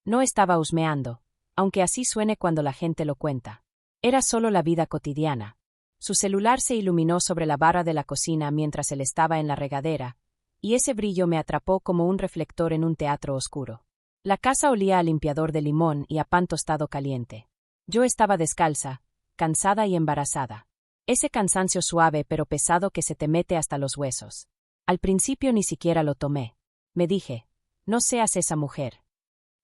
No estaba husmeando, aunque así suene cuando la gente lo cuenta. Era solo la vida cotidiana. Su celular se iluminó sobre la barra de la cocina mientras él estaba en la regadera, y ese brillo me atrapó como un reflector en un teatro oscuro. La casa olía a limpiador de limón y a pan tostado caliente. Yo estaba descalza, cansada y embarazada. Ese cansancio suave pero pesado que se te mete hasta los huesos. Al principio ni siquiera lo tomé. Me dije, no seas esa mujer.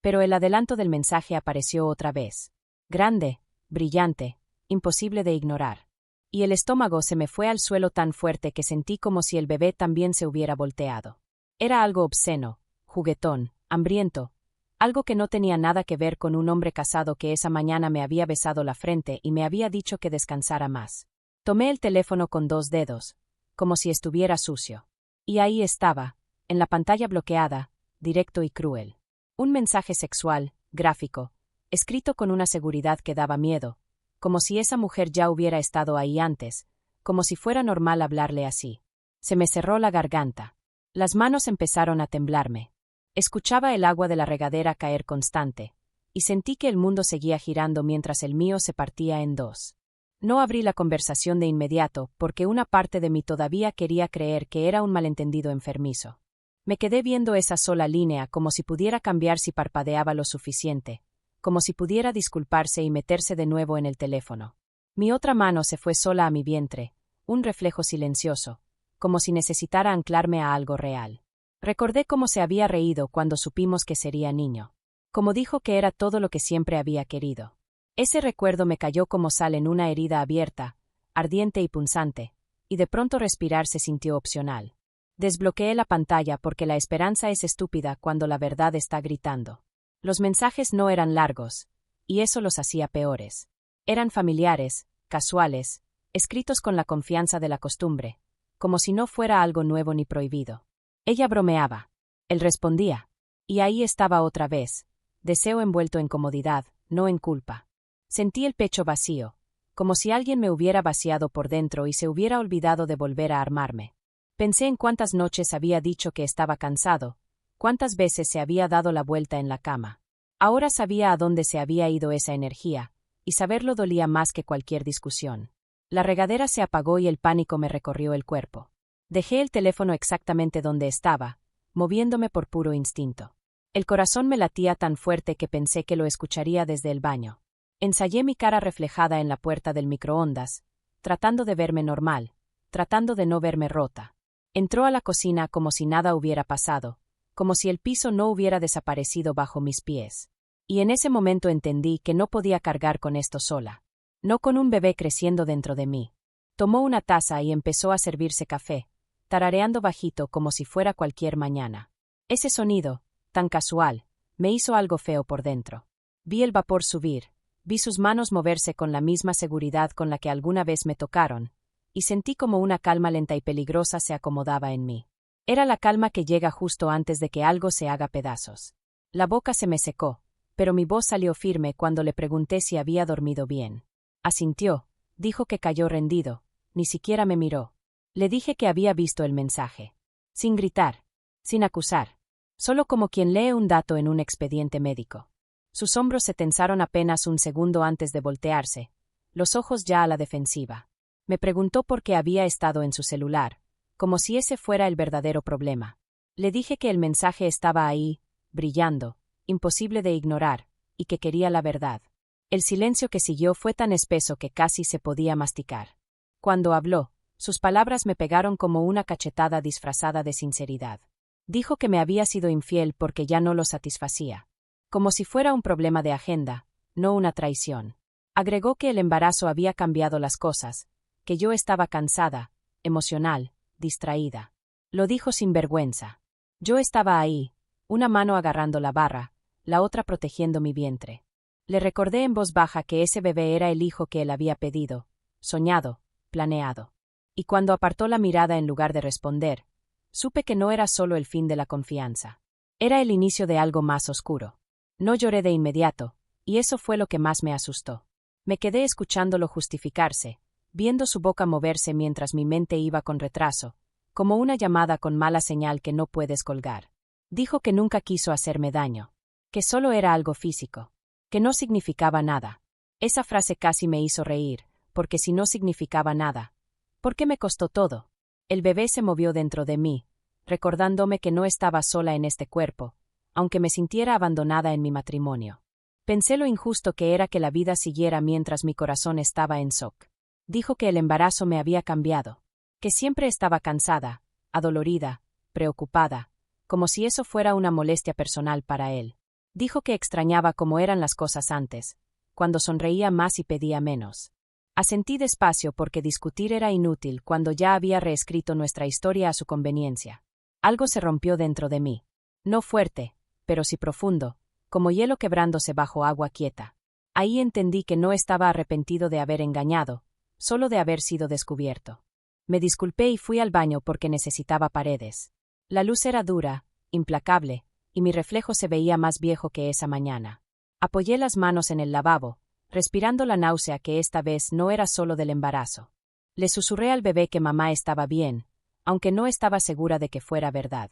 Pero el adelanto del mensaje apareció otra vez. Grande, brillante, imposible de ignorar. Y el estómago se me fue al suelo tan fuerte que sentí como si el bebé también se hubiera volteado. Era algo obsceno, juguetón, hambriento, algo que no tenía nada que ver con un hombre casado que esa mañana me había besado la frente y me había dicho que descansara más. Tomé el teléfono con 2 dedos, como si estuviera sucio. Y ahí estaba, en la pantalla bloqueada, directo y cruel. Un mensaje sexual, gráfico, escrito con una seguridad que daba miedo, como si esa mujer ya hubiera estado ahí antes, como si fuera normal hablarle así. Se me cerró la garganta. Las manos empezaron a temblarme. Escuchaba el agua de la regadera caer constante, y sentí que el mundo seguía girando mientras el mío se partía en dos. No abrí la conversación de inmediato, porque una parte de mí todavía quería creer que era un malentendido enfermizo. Me quedé viendo esa sola línea como si pudiera cambiar si parpadeaba lo suficiente, como si pudiera disculparse y meterse de nuevo en el teléfono. Mi otra mano se fue sola a mi vientre, un reflejo silencioso, como si necesitara anclarme a algo real. Recordé cómo se había reído cuando supimos que sería niño. Como dijo que era todo lo que siempre había querido. Ese recuerdo me cayó como sal en una herida abierta, ardiente y punzante, y de pronto respirar se sintió opcional. Desbloqueé la pantalla porque la esperanza es estúpida cuando la verdad está gritando. Los mensajes no eran largos, y eso los hacía peores. Eran familiares, casuales, escritos con la confianza de la costumbre, como si no fuera algo nuevo ni prohibido. Ella bromeaba. Él respondía. Y ahí estaba otra vez, deseo envuelto en comodidad, no en culpa. Sentí el pecho vacío, como si alguien me hubiera vaciado por dentro y se hubiera olvidado de volver a armarme. Pensé en cuántas noches había dicho que estaba cansado, cuántas veces se había dado la vuelta en la cama. Ahora sabía a dónde se había ido esa energía, y saberlo dolía más que cualquier discusión. La regadera se apagó y el pánico me recorrió el cuerpo. Dejé el teléfono exactamente donde estaba, moviéndome por puro instinto. El corazón me latía tan fuerte que pensé que lo escucharía desde el baño. Ensayé mi cara reflejada en la puerta del microondas, tratando de verme normal, tratando de no verme rota. Entró a la cocina como si nada hubiera pasado, como si el piso no hubiera desaparecido bajo mis pies. Y en ese momento entendí que no podía cargar con esto sola. No con un bebé creciendo dentro de mí. Tomó una taza y empezó a servirse café, tarareando bajito como si fuera cualquier mañana. Ese sonido, tan casual, me hizo algo feo por dentro. Vi el vapor subir, vi sus manos moverse con la misma seguridad con la que alguna vez me tocaron, y sentí como una calma lenta y peligrosa se acomodaba en mí. Era la calma que llega justo antes de que algo se haga pedazos. La boca se me secó, pero mi voz salió firme cuando le pregunté si había dormido bien. Asintió, dijo que cayó rendido, ni siquiera me miró. Le dije que había visto el mensaje. Sin gritar, sin acusar, solo como quien lee un dato en un expediente médico. Sus hombros se tensaron apenas un segundo antes de voltearse, los ojos ya a la defensiva. Me preguntó por qué había estado en su celular, como si ese fuera el verdadero problema. Le dije que el mensaje estaba ahí, brillando, imposible de ignorar, y que quería la verdad. El silencio que siguió fue tan espeso que casi se podía masticar. Cuando habló, sus palabras me pegaron como una cachetada disfrazada de sinceridad. Dijo que me había sido infiel porque ya no lo satisfacía. Como si fuera un problema de agenda, no una traición. Agregó que el embarazo había cambiado las cosas, que yo estaba cansada, emocional, distraída. Lo dijo sin vergüenza. Yo estaba ahí, una mano agarrando la barra, la otra protegiendo mi vientre. Le recordé en voz baja que ese bebé era el hijo que él había pedido, soñado, planeado. Y cuando apartó la mirada en lugar de responder, supe que no era solo el fin de la confianza. Era el inicio de algo más oscuro. No lloré de inmediato, y eso fue lo que más me asustó. Me quedé escuchándolo justificarse, viendo su boca moverse mientras mi mente iba con retraso, como una llamada con mala señal que no puedes colgar. Dijo que nunca quiso hacerme daño. que solo era algo físico, que no significaba nada. Esa frase casi me hizo reír, porque si no significaba nada, ¿por qué me costó todo? El bebé se movió dentro de mí, recordándome que no estaba sola en este cuerpo, aunque me sintiera abandonada en mi matrimonio. Pensé lo injusto que era que la vida siguiera mientras mi corazón estaba en shock. Dijo que el embarazo me había cambiado, que siempre estaba cansada, adolorida, preocupada, como si eso fuera una molestia personal para él. Dijo que extrañaba cómo eran las cosas antes, cuando sonreía más y pedía menos. Asentí despacio porque discutir era inútil cuando ya había reescrito nuestra historia a su conveniencia. Algo se rompió dentro de mí. No fuerte, pero sí profundo, como hielo quebrándose bajo agua quieta. Ahí entendí que no estaba arrepentido de haber engañado, solo de haber sido descubierto. Me disculpé y fui al baño porque necesitaba paredes. La luz era dura, implacable, y mi reflejo se veía más viejo que esa mañana. Apoyé las manos en el lavabo, respirando la náusea que esta vez no era solo del embarazo. Le susurré al bebé que mamá estaba bien, aunque no estaba segura de que fuera verdad.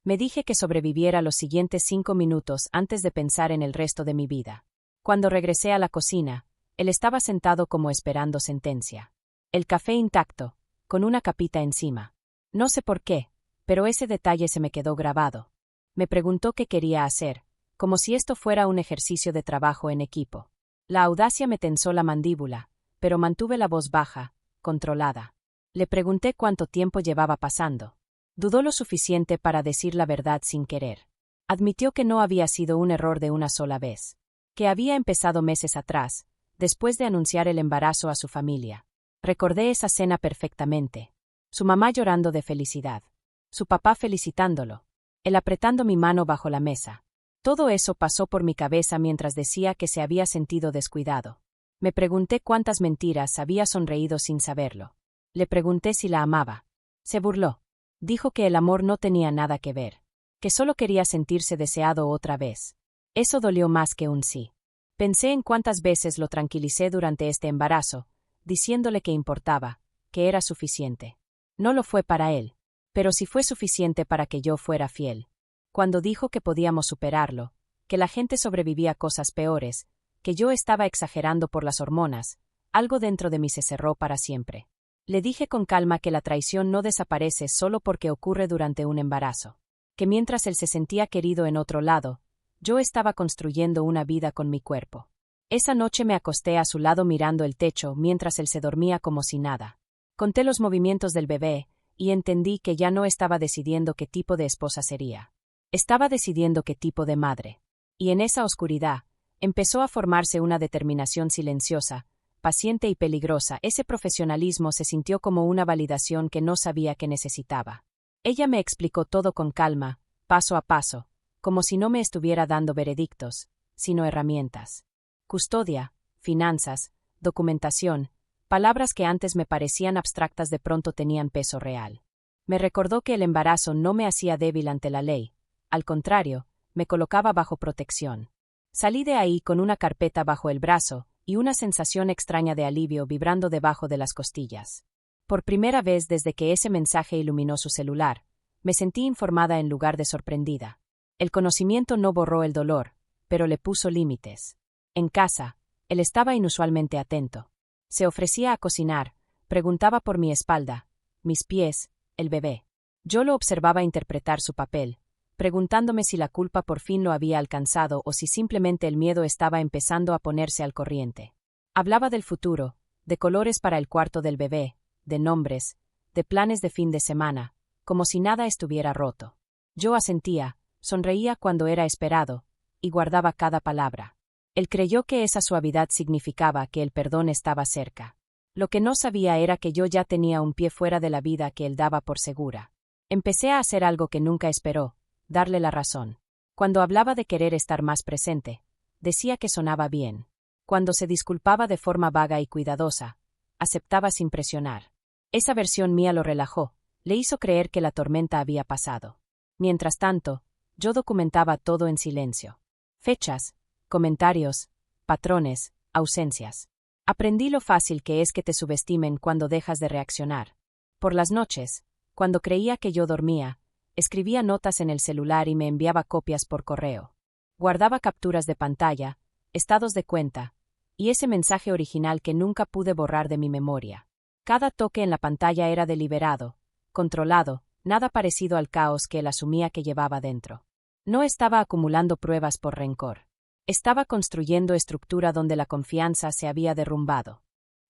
Me dije que sobreviviera los siguientes 5 minutos antes de pensar en el resto de mi vida. Cuando regresé a la cocina, él estaba sentado como esperando sentencia. El café intacto, con una capita encima. No sé por qué, pero ese detalle se me quedó grabado. Me preguntó qué quería hacer, como si esto fuera un ejercicio de trabajo en equipo. La audacia me tensó la mandíbula, pero mantuve la voz baja, controlada. Le pregunté cuánto tiempo llevaba pasando. Dudó lo suficiente para decir la verdad sin querer. Admitió que no había sido un error de una sola vez, que había empezado meses atrás, después de anunciar el embarazo a su familia. Recordé esa cena perfectamente. Su mamá llorando de felicidad. Su papá felicitándolo. Él apretando mi mano bajo la mesa. Todo eso pasó por mi cabeza mientras decía que se había sentido descuidado. Me pregunté cuántas mentiras había sonreído sin saberlo. Le pregunté si la amaba. Se burló. Dijo que el amor no tenía nada que ver, que solo quería sentirse deseado otra vez. Eso dolió más que un sí. Pensé en cuántas veces lo tranquilicé durante este embarazo, diciéndole que importaba, que era suficiente. No lo fue para él, pero sí fue suficiente para que yo fuera fiel. Cuando dijo que podíamos superarlo, que la gente sobrevivía a cosas peores, que yo estaba exagerando por las hormonas, algo dentro de mí se cerró para siempre. Le dije con calma que la traición no desaparece solo porque ocurre durante un embarazo, que mientras él se sentía querido en otro lado, yo estaba construyendo una vida con mi cuerpo. Esa noche me acosté a su lado mirando el techo mientras él se dormía como si nada. Conté los movimientos del bebé, y entendí que ya no estaba decidiendo qué tipo de esposa sería. Estaba decidiendo qué tipo de madre. Y en esa oscuridad, empezó a formarse una determinación silenciosa, paciente y peligrosa. Ese profesionalismo se sintió como una validación que no sabía que necesitaba. Ella me explicó todo con calma, paso a paso, como si no me estuviera dando veredictos, sino herramientas. Custodia, finanzas, documentación, palabras que antes me parecían abstractas de pronto tenían peso real. Me recordó que el embarazo no me hacía débil ante la ley, al contrario, me colocaba bajo protección. Salí de ahí con una carpeta bajo el brazo, y una sensación extraña de alivio vibrando debajo de las costillas. Por primera vez desde que ese mensaje iluminó su celular, me sentí informada en lugar de sorprendida. El conocimiento no borró el dolor, pero le puso límites. En casa, él estaba inusualmente atento. Se ofrecía a cocinar, preguntaba por mi espalda, mis pies, el bebé. Yo lo observaba interpretar su papel, preguntándome si la culpa por fin lo había alcanzado o si simplemente el miedo estaba empezando a ponerse al corriente. Hablaba del futuro, de colores para el cuarto del bebé, de nombres, de planes de fin de semana, como si nada estuviera roto. Yo asentía, sonreía cuando era esperado, y guardaba cada palabra. Él creyó que esa suavidad significaba que el perdón estaba cerca. Lo que no sabía era que yo ya tenía un pie fuera de la vida que él daba por segura. Empecé a hacer algo que nunca esperó, darle la razón. Cuando hablaba de querer estar más presente, decía que sonaba bien. Cuando se disculpaba de forma vaga y cuidadosa, aceptaba sin presionar. Esa versión mía lo relajó, le hizo creer que la tormenta había pasado. Mientras tanto, yo documentaba todo en silencio. Fechas, comentarios, patrones, ausencias. Aprendí lo fácil que es que te subestimen cuando dejas de reaccionar. Por las noches, cuando creía que yo dormía, escribía notas en el celular y me enviaba copias por correo. Guardaba capturas de pantalla, estados de cuenta, y ese mensaje original que nunca pude borrar de mi memoria. Cada toque en la pantalla era deliberado, controlado, nada parecido al caos que él asumía que llevaba dentro. No estaba acumulando pruebas por rencor. Estaba construyendo estructura donde la confianza se había derrumbado.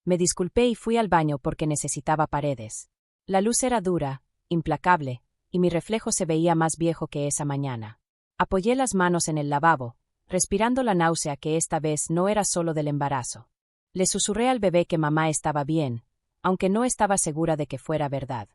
Me disculpé y fui al baño porque necesitaba paredes. La luz era dura, implacable, y mi reflejo se veía más viejo que esa mañana. Apoyé las manos en el lavabo, respirando la náusea que esta vez no era solo del embarazo. Le susurré al bebé que mamá estaba bien, aunque no estaba segura de que fuera verdad.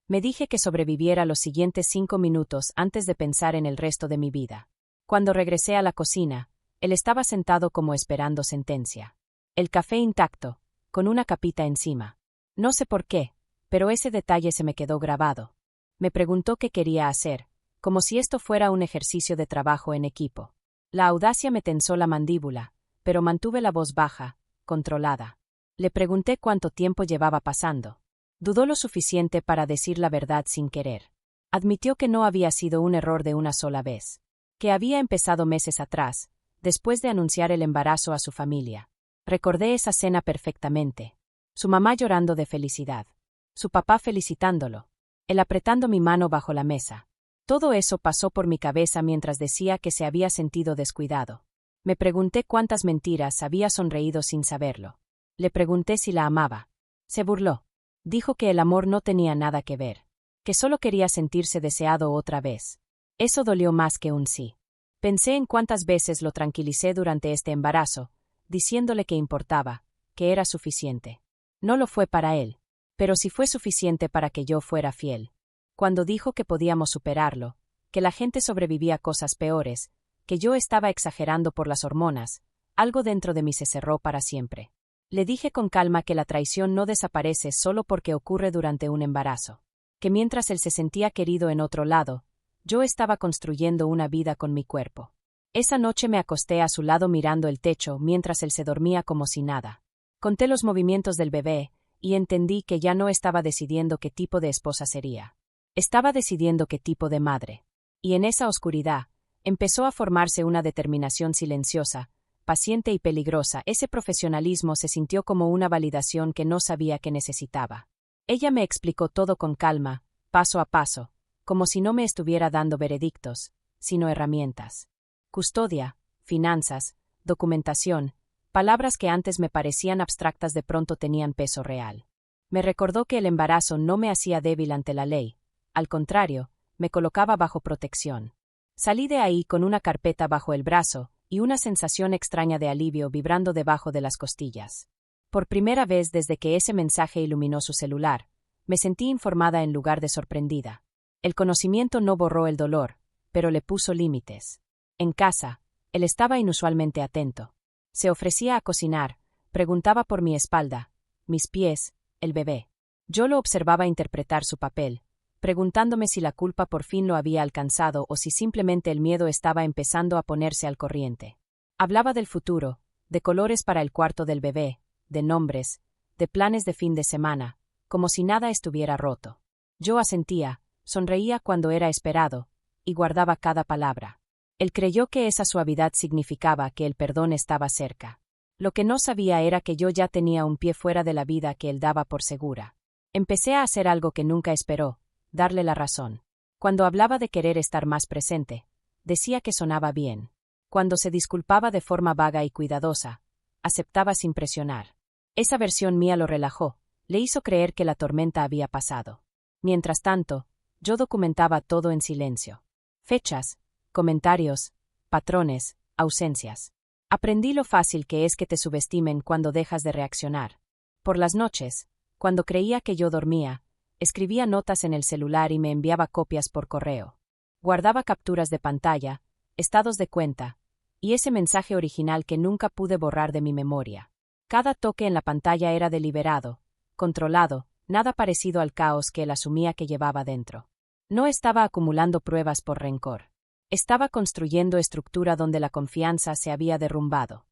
Me dije que sobreviviera los siguientes 5 minutos antes de pensar en el resto de mi vida. Cuando regresé a la cocina, él estaba sentado como esperando sentencia. El café intacto, con una capita encima. No sé por qué, pero ese detalle se me quedó grabado. Me preguntó qué quería hacer, como si esto fuera un ejercicio de trabajo en equipo. La audacia me tensó la mandíbula, pero mantuve la voz baja, controlada. Le pregunté cuánto tiempo llevaba pasando. Dudó lo suficiente para decir la verdad sin querer. Admitió que no había sido un error de una sola vez, que había empezado meses atrás, después de anunciar el embarazo a su familia. Recordé esa cena perfectamente. Su mamá llorando de felicidad. Su papá felicitándolo. Él apretando mi mano bajo la mesa. Todo eso pasó por mi cabeza mientras decía que se había sentido descuidado. Me pregunté cuántas mentiras había sonreído sin saberlo. Le pregunté si la amaba. Se burló. Dijo que el amor no tenía nada que ver, que solo quería sentirse deseado otra vez. Eso dolió más que un sí. Pensé en cuántas veces lo tranquilicé durante este embarazo, diciéndole que importaba, que era suficiente. No lo fue para él, pero sí fue suficiente para que yo fuera fiel. Cuando dijo que podíamos superarlo, que la gente sobrevivía a cosas peores, que yo estaba exagerando por las hormonas, algo dentro de mí se cerró para siempre. Le dije con calma que la traición no desaparece solo porque ocurre durante un embarazo, que mientras él se sentía querido en otro lado, yo estaba construyendo una vida con mi cuerpo. Esa noche me acosté a su lado mirando el techo mientras él se dormía como si nada. Conté los movimientos del bebé, y entendí que ya no estaba decidiendo qué tipo de esposa sería. Estaba decidiendo qué tipo de madre. Y en esa oscuridad, empezó a formarse una determinación silenciosa, paciente y peligrosa. Ese profesionalismo se sintió como una validación que no sabía que necesitaba. Ella me explicó todo con calma, paso a paso, como si no me estuviera dando veredictos, sino herramientas. Custodia, finanzas, documentación, palabras que antes me parecían abstractas de pronto tenían peso real. Me recordó que el embarazo no me hacía débil ante la ley, al contrario, me colocaba bajo protección. Salí de ahí con una carpeta bajo el brazo, y una sensación extraña de alivio vibrando debajo de las costillas. Por primera vez desde que ese mensaje iluminó su celular, me sentí informada en lugar de sorprendida. El conocimiento no borró el dolor, pero le puso límites. En casa, él estaba inusualmente atento. Se ofrecía a cocinar, preguntaba por mi espalda, mis pies, el bebé. Yo lo observaba interpretar su papel, preguntándome si la culpa por fin lo había alcanzado o si simplemente el miedo estaba empezando a ponerse al corriente. Hablaba del futuro, de colores para el cuarto del bebé, de nombres, de planes de fin de semana, como si nada estuviera roto. Yo asentía, sonreía cuando era esperado, y guardaba cada palabra. Él creyó que esa suavidad significaba que el perdón estaba cerca. Lo que no sabía era que yo ya tenía un pie fuera de la vida que él daba por segura. Empecé a hacer algo que nunca esperó, darle la razón. Cuando hablaba de querer estar más presente, decía que sonaba bien. Cuando se disculpaba de forma vaga y cuidadosa, aceptaba sin presionar. Esa versión mía lo relajó, le hizo creer que la tormenta había pasado. Mientras tanto, yo documentaba todo en silencio. Fechas, comentarios, patrones, ausencias. Aprendí lo fácil que es que te subestimen cuando dejas de reaccionar. Por las noches, cuando creía que yo dormía, escribía notas en el celular y me enviaba copias por correo. Guardaba capturas de pantalla, estados de cuenta, y ese mensaje original que nunca pude borrar de mi memoria. Cada toque en la pantalla era deliberado, controlado, nada parecido al caos que él asumía que llevaba dentro. No estaba acumulando pruebas por rencor. Estaba construyendo estructura donde la confianza se había derrumbado.